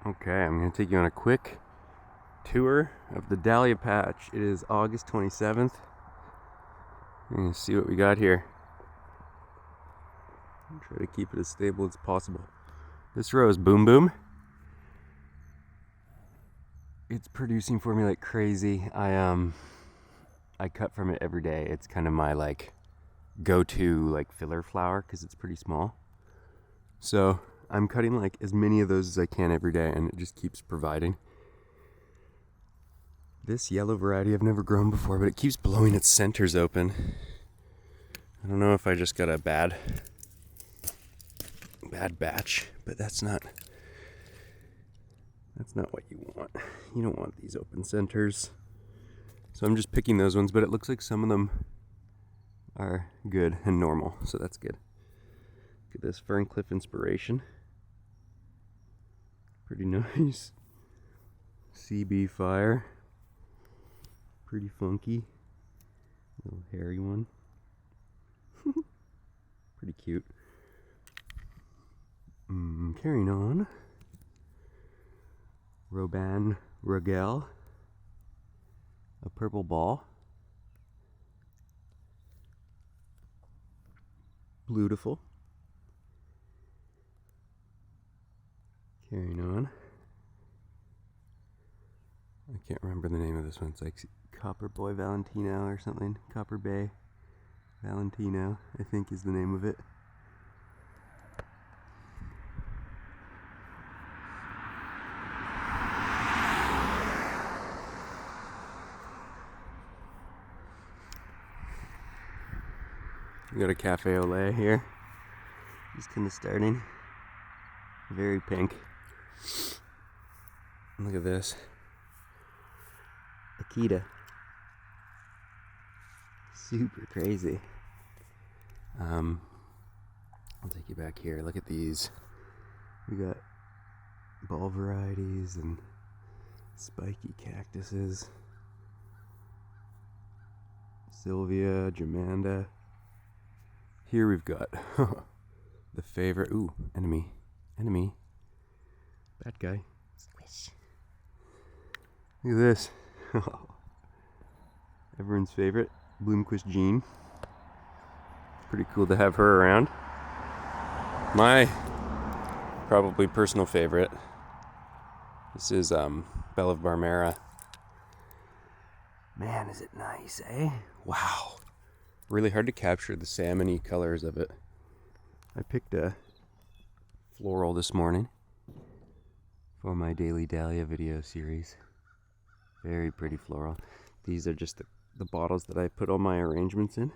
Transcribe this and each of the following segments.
Okay, I'm going to take you on a quick tour of the Dahlia Patch. It is August 27th. We're going to see what we got here. I'll try to keep it as stable as possible. This row is Boom Boom. It's producing for me like crazy. I cut from it every day. It's kind of my go-to filler flower because it's pretty small. So I'm cutting as many of those as I can every day, and it just keeps providing. This yellow variety I've never grown before, but it keeps blowing its centers open. I don't know if I just got a bad batch, but that's not what you want. You don't want these open centers. So I'm just picking those ones, but it looks like some of them are good and normal, so that's good. Look at this Ferncliff Inspiration. Pretty nice. CB Fire. Pretty funky. Little hairy one. Pretty cute. Carrying on. Robin Rogel. A purple ball. Beautiful. Carrying on. I can't remember the name of this one. It's like Copper Boy Valentino or something. Copper Bay Valentino, I think is the name of it. We got a cafe au lait here. Just kind of starting. Very pink. Look at this. Akita. Super crazy. I'll take you back here. Look at these. We got ball varieties and spiky cactuses. Sylvia, Jamanda. Here we've got the favorite. Ooh, enemy. Bad guy. Squish. Look at this. Everyone's favorite, Bloomquist Jean. Pretty cool to have her around. My probably personal favorite. This is Belle of Barmera. Man, is it nice, eh? Wow. Really hard to capture the salmon-y colors of it. I picked a Floral this morning for my daily Dahlia video series. Very pretty floral. These are just the bottles that I put all my arrangements in.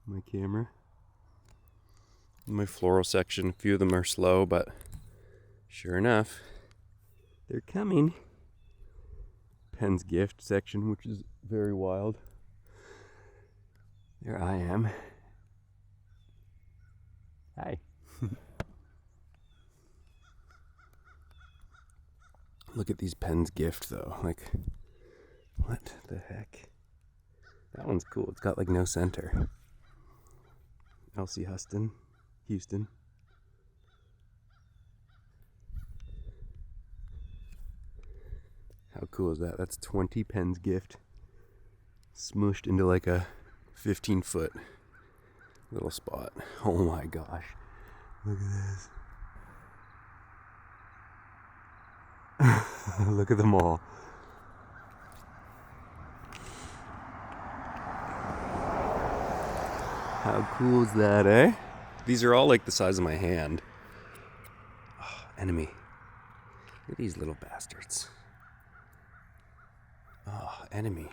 My camera. My floral section, a few of them are slow, but sure enough, they're coming. Penn's gift section, which is very wild. There I am. Hi. Look at these Penn's gift though. What the heck? That one's cool. It's got no center. Elsie Houston. How cool is that? That's 20 Penn's gift smooshed into a 15-foot little spot. Oh my gosh. Look at this. Look at them all. How cool is that, eh? These are all the size of my hand. Oh, enemy. Look at these little bastards. Oh, enemy.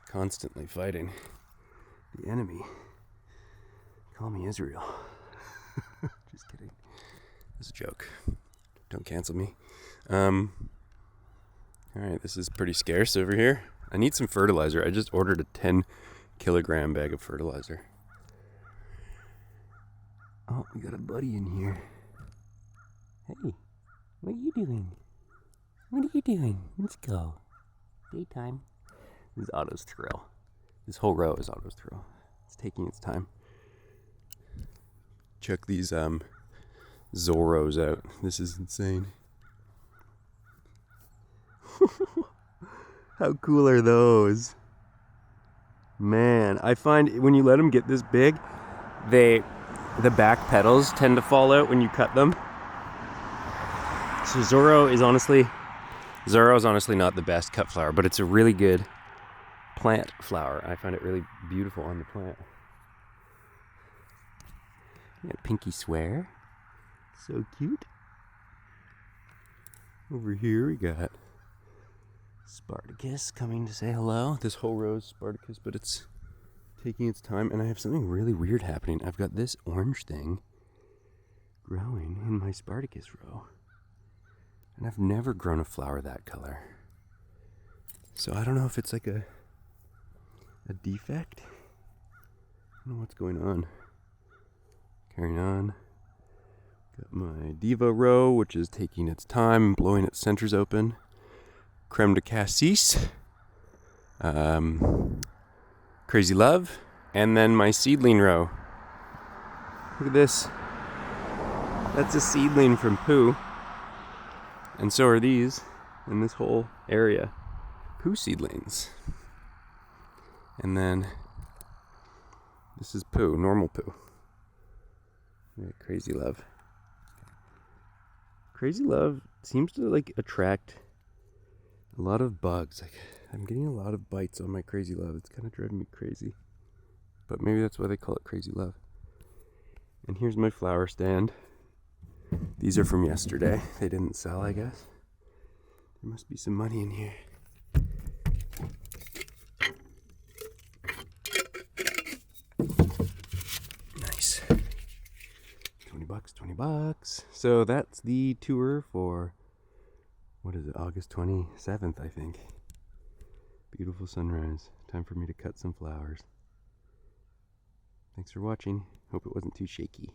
Constantly fighting. The enemy. Call me Israel. Just kidding. It's a joke. Don't cancel me. Alright, this is pretty scarce over here. I need some fertilizer. I just ordered a 10-kilogram bag of fertilizer. Oh, we got a buddy in here. Hey, what are you doing? Let's go. Daytime. This is Otto's thrill. This whole row is Otto's thrill. It's taking its time. check these Zorros out. This is insane. How cool are those? Man, I find when you let them get this big, the back petals tend to fall out when you cut them. So Zorro is honestly not the best cut flower, but it's a really good plant flower. I find it really beautiful on the plant. Yeah, Pinky Swear. So cute. Over here we got Spartacus coming to say hello. This whole row is Spartacus, but it's taking its time, and I have something really weird happening. I've got this orange thing growing in my Spartacus row, and I've never grown a flower that color. So I don't know if it's like a defect. I don't know what's going on. Carrying on. Got my Diva row, which is taking its time, blowing its centers open. Creme de Cassis. Crazy Love. And then my seedling row. Look at this. That's a seedling from Pooh. And so are these in this whole area. Pooh seedlings. And then this is Pooh, normal Pooh. Yeah, Crazy Love. Crazy Love seems to like attract a lot of bugs. Like I'm getting a lot of bites on my Crazy Love. It's kind of driving me crazy. But maybe that's why they call it Crazy Love. And here's my flower stand. These are from yesterday. They didn't sell, I guess. There must be some money in here. Nice. $20. So that's the tour for, what is it, August 27th, I think. Beautiful sunrise. Time for me to cut some flowers. Thanks for watching. Hope it wasn't too shaky.